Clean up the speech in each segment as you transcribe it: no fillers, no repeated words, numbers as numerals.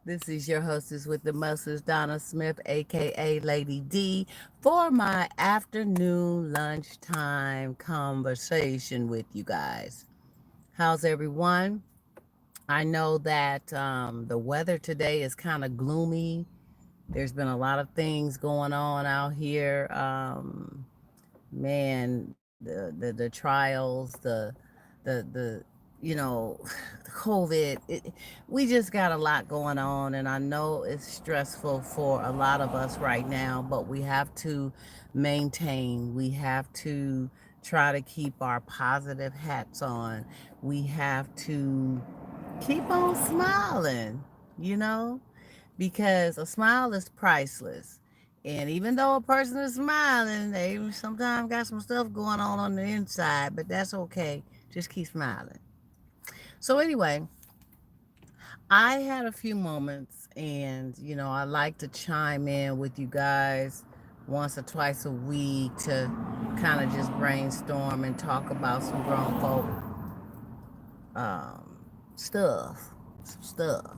This is your hostess with the mostest, Donna Smith, aka Lady D, for my afternoon lunchtime conversation with you guys. How's everyone? I know that the weather today is kind of gloomy. There's been a lot of things going on out here. Man, the trials, the you know, COVID. We just got a lot going on, and I know it's stressful for a lot of us right now. But we have to maintain. We have to try to keep our positive hats on. We have to keep on smiling. You know, because a smile is priceless. And even though a person is smiling, they sometimes got some stuff going on the inside, but that's okay. Just keep smiling. So, anyway, I had a few moments, and I like to chime in with you guys once or twice a week to kind of just brainstorm and talk about some grown folk um, stuff. Some stuff.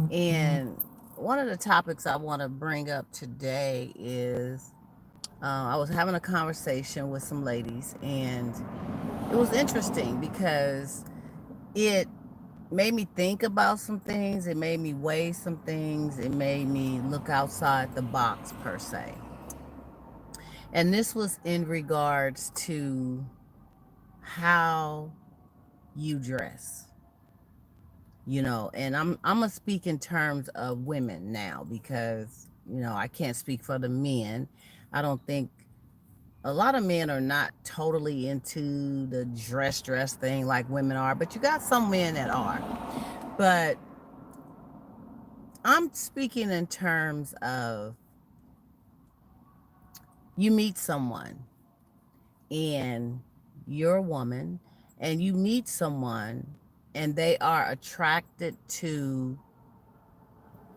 And one of the topics I want to bring up today is I was having a conversation with some ladies, and it was interesting because it made me think about some things, it made me weigh some things, it made me look outside the box, per se. And this was in regards to how you dress. And I'm gonna speak in terms of women now because I can't speak for the men. I don't think a lot of men are not totally into the dress thing like women are, but you got some men that are. But I'm speaking in terms of you meet someone and you're a woman and you meet someone and they are attracted to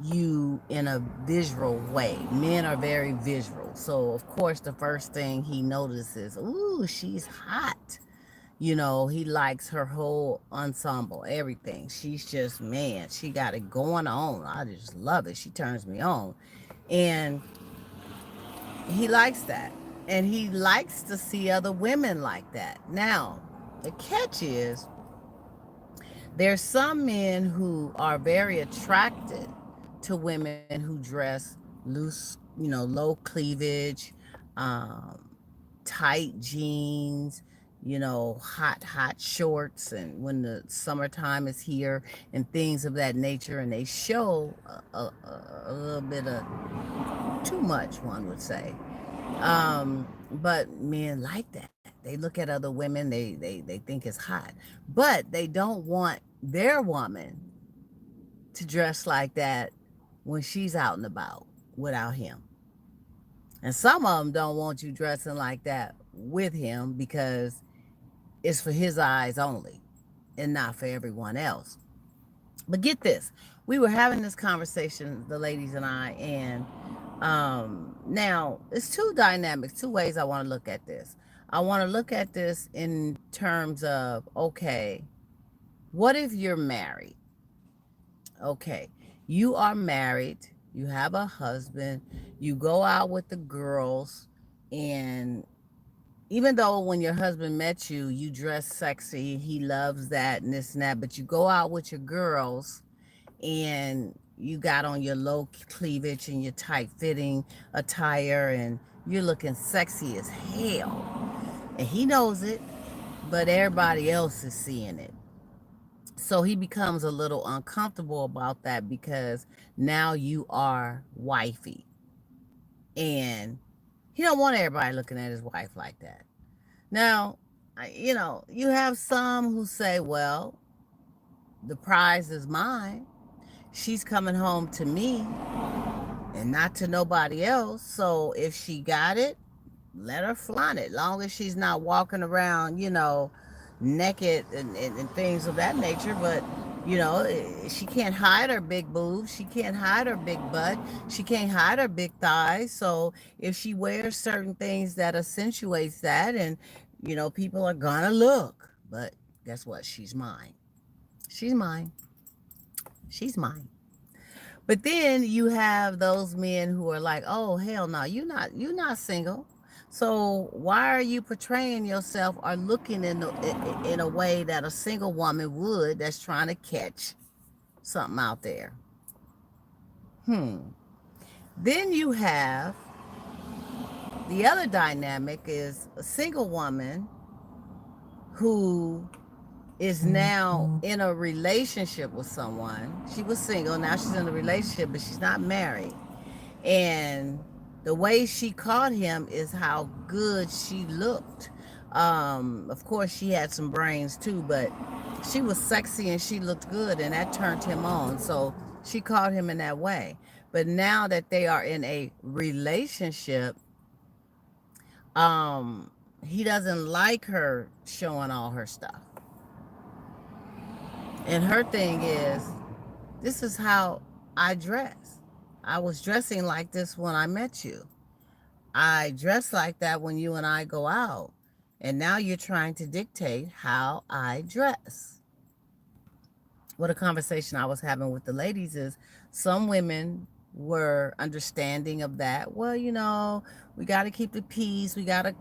you in a visual way. Men are very visual. So, of course, the first thing he notices, ooh, she's hot. He likes her whole ensemble, everything. She's just, man, she got it going on. I just love it. She turns me on. And he likes that. And he likes to see other women like that. Now, the catch is there's some men who are very attracted to women who dress loose, low cleavage, um, tight jeans, hot shorts, and when the summertime is here and things of that nature, and they show a little bit of too much, one would say. But men like that. They look at other women, they think it's hot, but they don't want their woman to dress like that when she's out and about without him. And some of them don't want you dressing like that with him because it's for his eyes only and not for everyone else. But get this, we were having this conversation, the ladies and I, and now it's two dynamics, two ways I want to look at this. I want to look at this in terms of, okay, what if you're married? Okay, you are married, you have a husband, you go out with the girls, and even though when your husband met you, you dress sexy, he loves that and this and that, but you go out with your girls and you got on your low cleavage and your tight fitting attire and you're looking sexy as hell. And he knows it, but everybody else is seeing it. So he becomes a little uncomfortable about that because now you are wifey. And he don't want everybody looking at his wife like that. Now, you have some who say, well, the prize is mine. She's coming home to me and not to nobody else. So if she got it, let her flaunt it. Long as she's not walking around, naked and things of that nature. But, she can't hide her big boobs. She can't hide her big butt. She can't hide her big thighs. So if she wears certain things that accentuates that, and, people are going to look. But guess what? She's mine. She's mine. She's mine. But then you have those men who are like, "Oh hell no, you're not single. So why are you portraying yourself or looking in a way that a single woman would that's trying to catch something out there?" Hmm. Then you have the other dynamic is a single woman who is now in a relationship with someone. She was single, now she's in a relationship, but she's not married. And the way she caught him is how good she looked. Of course, she had some brains too, but she was sexy and she looked good, and that turned him on. So she caught him in that way. But now that they are in a relationship, um, he doesn't like her showing all her stuff. And her thing is, this is how I dress. I was dressing like this when I met you. I dress like that when you and I go out. And now you're trying to dictate how I dress. What a conversation I was having with the ladies is some women were understanding of that. Well, we got to keep the peace. We got to,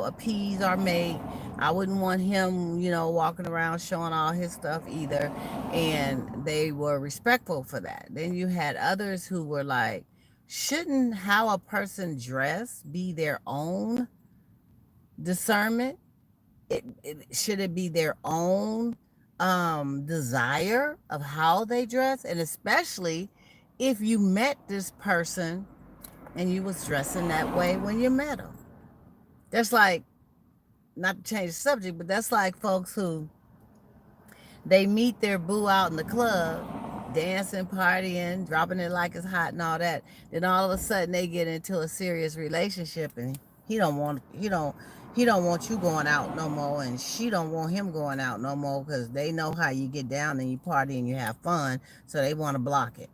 appease our mate. I wouldn't want him, walking around showing all his stuff either. And they were respectful for that. Then you had others who were like, shouldn't how a person dress be their own discernment? Should it be their own desire of how they dress? And especially if you met this person and you was dressing that way when you met them. That's like, not to change the subject, but that's like folks who they meet their boo out in the club, dancing, partying, dropping it like it's hot and all that. Then all of a sudden they get into a serious relationship and he don't want you going out no more, and she don't want him going out no more because they know how you get down and you party and you have fun, so they want to block it.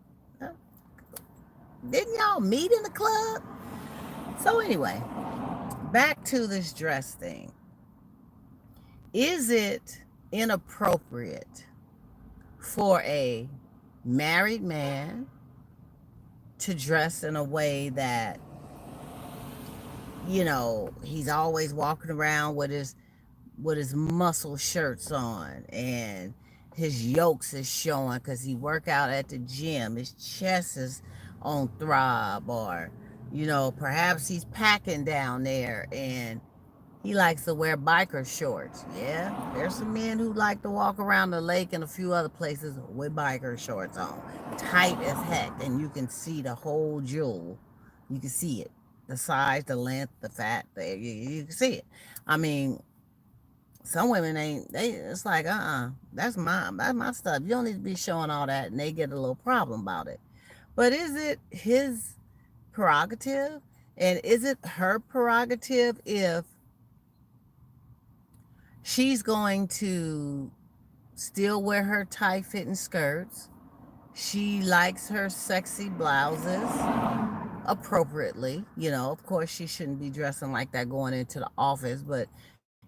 Didn't y'all meet in the club? So anyway, back to this dress thing. Is it inappropriate for a married man to dress in a way that, he's always walking around with his muscle shirts on and his yokes is showing because he work out at the gym, his chest is on throb, or perhaps he's packing down there and he likes to wear biker shorts. Yeah, there's some men who like to walk around the lake and a few other places with biker shorts on, tight as heck, and you can see the whole jewel. You can see it, the size, the length, the fat. You can see it. I mean, some women ain't. They it's like that's my stuff. You don't need to be showing all that, and they get a little problem about it. But is it his prerogative, and is it her prerogative if she's going to still wear her tight fitting skirts. She likes her sexy blouses appropriately. Of course, she shouldn't be dressing like that going into the office, but,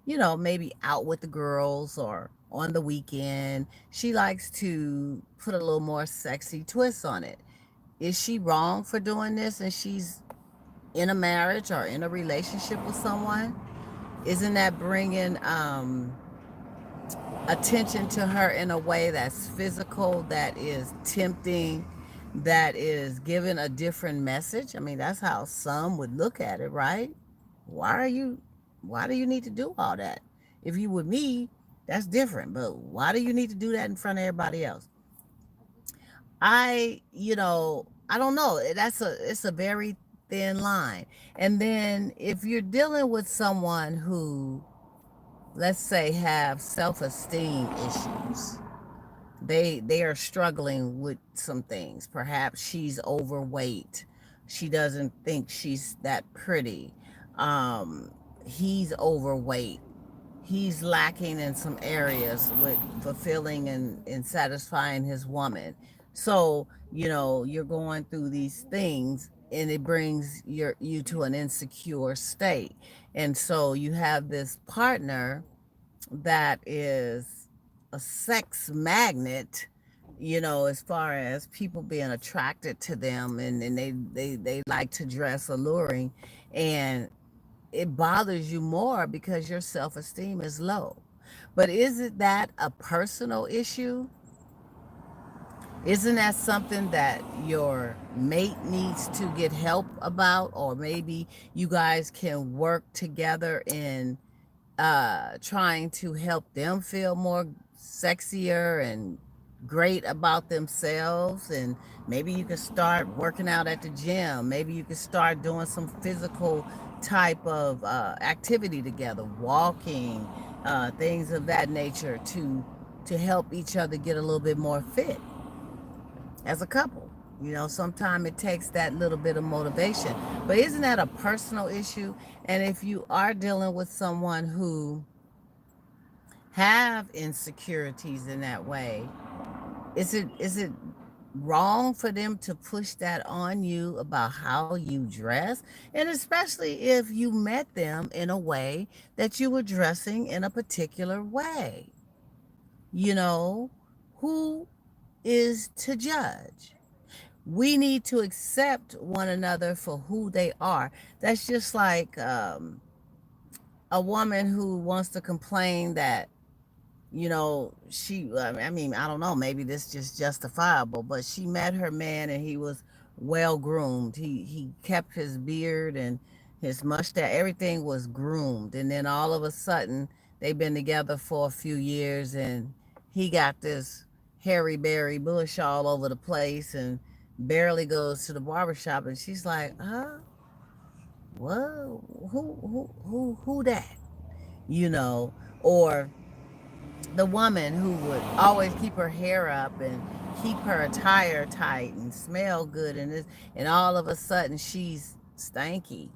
maybe out with the girls or on the weekend. She likes to put a little more sexy twist on it. Is she wrong for doing this and she's in a marriage or in a relationship with someone? Isn't that bringing attention to her in a way that's physical, that is tempting, that is giving a different message? I mean, that's how some would look at it, right? Why are you why do you need to do all that? If you with me, that's different, but why do you need to do that in front of everybody else? I don't know. It's a very thin line. And then if you're dealing with someone who, let's say, have self-esteem issues, they are struggling with some things. Perhaps she's overweight, she doesn't think she's that pretty. He's overweight, he's lacking in some areas with fulfilling and satisfying his woman. So you're going through these things and it brings you to an insecure state. And so you have this partner that is a sex magnet as far as people being attracted to them, and they like to dress alluring, and it bothers you more because your self-esteem is low. But isn't that a personal issue? Isn't that something that your mate needs to get help about? Or maybe you guys can work together in trying to help them feel more sexier and great about themselves. And maybe you can start working out at the gym. Maybe you can start doing some physical type of activity together, walking, things of that nature, to help each other get a little bit more fit as a couple. Sometimes it takes that little bit of motivation. But isn't that a personal issue? And if you are dealing with someone who have insecurities in that way, is it wrong for them to push that on you about how you dress? And especially if you met them in a way that you were dressing in a particular way. You know, who is to judge? We need to accept one another for who they are. That's just like a woman who wants to complain that, I mean, I don't know, maybe this is just justifiable, but she met her man and he was well groomed. He kept his beard and his mustache, everything was groomed. And then all of a sudden, they've been together for a few years and he got this hairy berry bush all over the place and barely goes to the barbershop. And she's like, whoa, who that? You know, or the woman who would always keep her hair up and keep her attire tight and smell good, and all of a sudden she's stanky.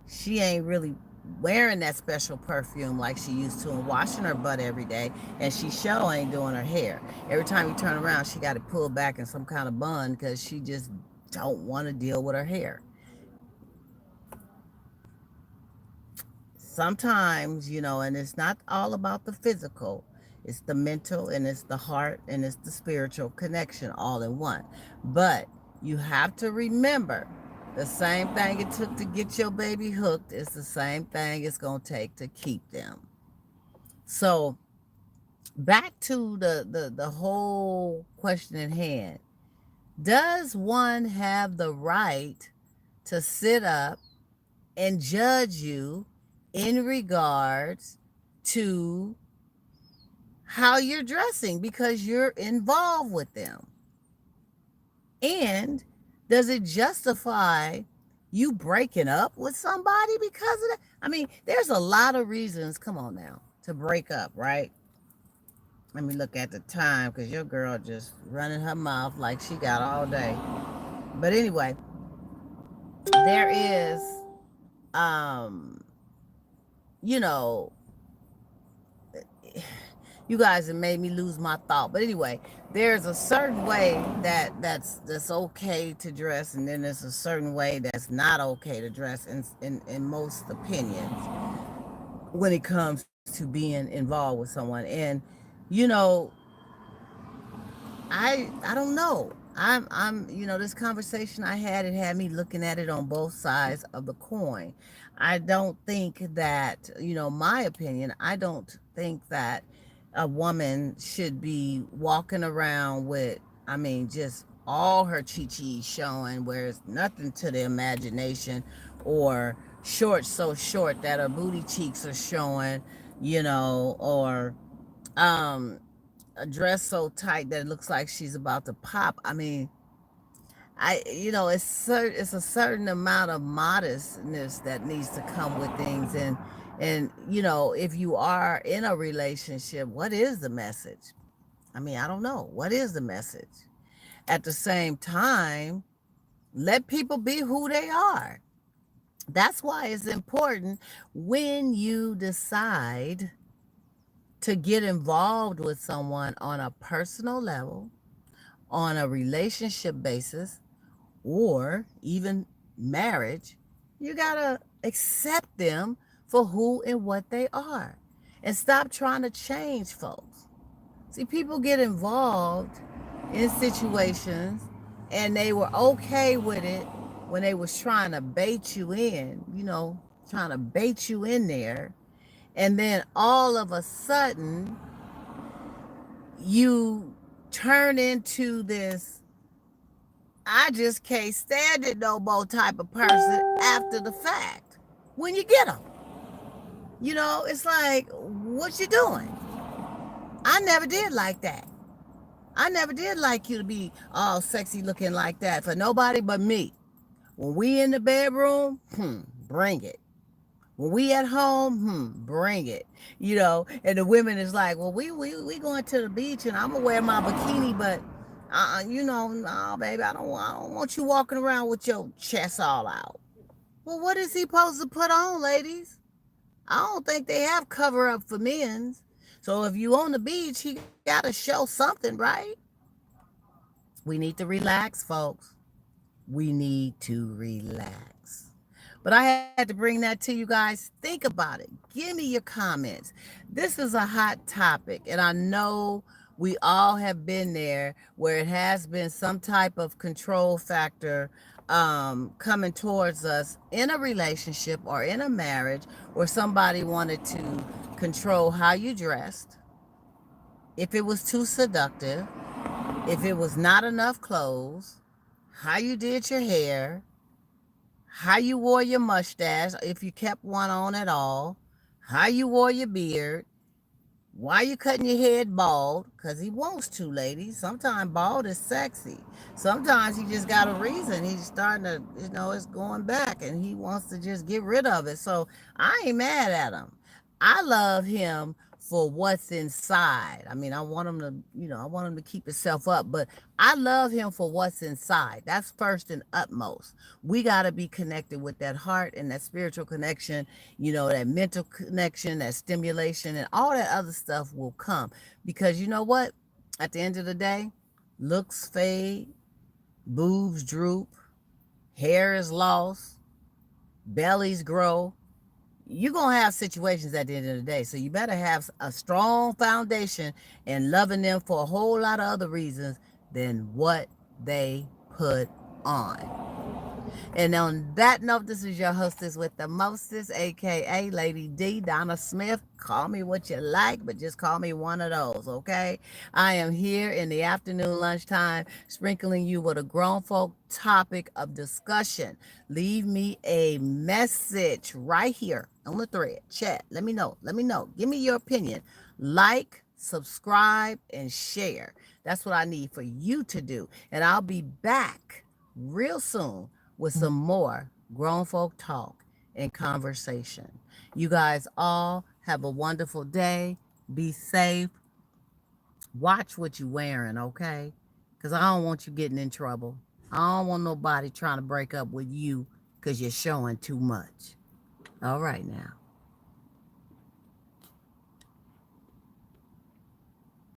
She ain't really wearing that special perfume like she used to and washing her butt every day, and she sure ain't doing her hair. Every time you turn around, she got it pulled back in some kind of bun because she just don't want to deal with her hair. Sometimes, and it's not all about the physical, it's the mental and it's the heart and it's the spiritual connection all in one. But you have to remember, the same thing it took to get your baby hooked is the same thing it's going to take to keep them. So back to the whole question at hand. Does one have the right to sit up and judge you in regards to how you're dressing because you're involved with them? And does it justify you breaking up with somebody because of that? I mean, there's a lot of reasons, come on now, to break up, right? Let me look at the time because your girl just running her mouth like she got all day. But anyway, there is, um, you know, you guys have made me lose my thought. But anyway, there's a certain way that's okay to dress, and then there's a certain way that's not okay to dress in most opinions when it comes to being involved with someone. And you know, I don't know. I'm this conversation I had, it had me looking at it on both sides of the coin. I don't think that, my opinion, I don't think that a woman should be walking around with, I mean, just all her chi-chi showing where it's nothing to the imagination, or shorts so short that her booty cheeks are showing, or um a dress so tight that it looks like she's about to pop. I mean, it's a certain amount of modestness that needs to come with things. And if you are in a relationship, what is the message? I mean, I don't know. What is the message? At the same time, let people be who they are. That's why it's important when you decide to get involved with someone on a personal level, on a relationship basis, or even marriage, you gotta accept them for who and what they are and stop trying to change folks. See, people get involved in situations, and they were okay with it when they was trying to bait you in, trying to bait you in there. And then all of a sudden, you turn into this I just can't stand it no more type of person after the fact. When you get them, it's like, what you doing? I never did like that. I never did like you to be all sexy looking like that for nobody but me. When we in the bedroom, bring it. When we at home, bring it. And the women is like, well, we going to the beach and I'm gonna wear my bikini, but no, baby, I don't want you walking around with your chest all out. Well, what is he supposed to put on, ladies? I don't think they have cover up for men's. So if you on the beach, he gotta show something, right? We need to relax, folks. We need to relax. But I had to bring that to you guys. Think about it. Give me your comments. This is a hot topic, and I know we all have been there where it has been some type of control factor coming towards us in a relationship or in a marriage where somebody wanted to control how you dressed, if it was too seductive, if it was not enough clothes, how you did your hair, how you wore your mustache, if you kept one on at all, how you wore your beard, why you cutting your head bald? Because he wants to, ladies. Sometimes bald is sexy. Sometimes he just got a reason. He's starting to, it's going back and he wants to just get rid of it. So I ain't mad at him. I love him for what's inside. I mean, I want him to keep himself up, but I love him for what's inside. That's first and utmost. We got to be connected with that heart and that spiritual connection, that mental connection, that stimulation, and all that other stuff will come. Because you know what? At the end of the day, looks fade, boobs droop, hair is lost, bellies grow. You're going to have situations at the end of the day. So you better have a strong foundation and loving them for a whole lot of other reasons than what they put on. And on that note, this is your hostess with the mostest, aka Lady D, Donna Smith. Call me what you like, but just call me one of those, okay? I am here in the afternoon lunchtime, sprinkling you with a grown folk topic of discussion. Leave me a message right here on the thread. Chat. Let me know. Let me know. Give me your opinion. Like, subscribe, and share. That's what I need for you to do. And I'll be back real soon with some more grown folk talk and conversation. You guys all have a wonderful day. Be safe. Watch what you're wearing, okay? Because I don't want you getting in trouble. I don't want nobody trying to break up with you because you're showing too much. All right now.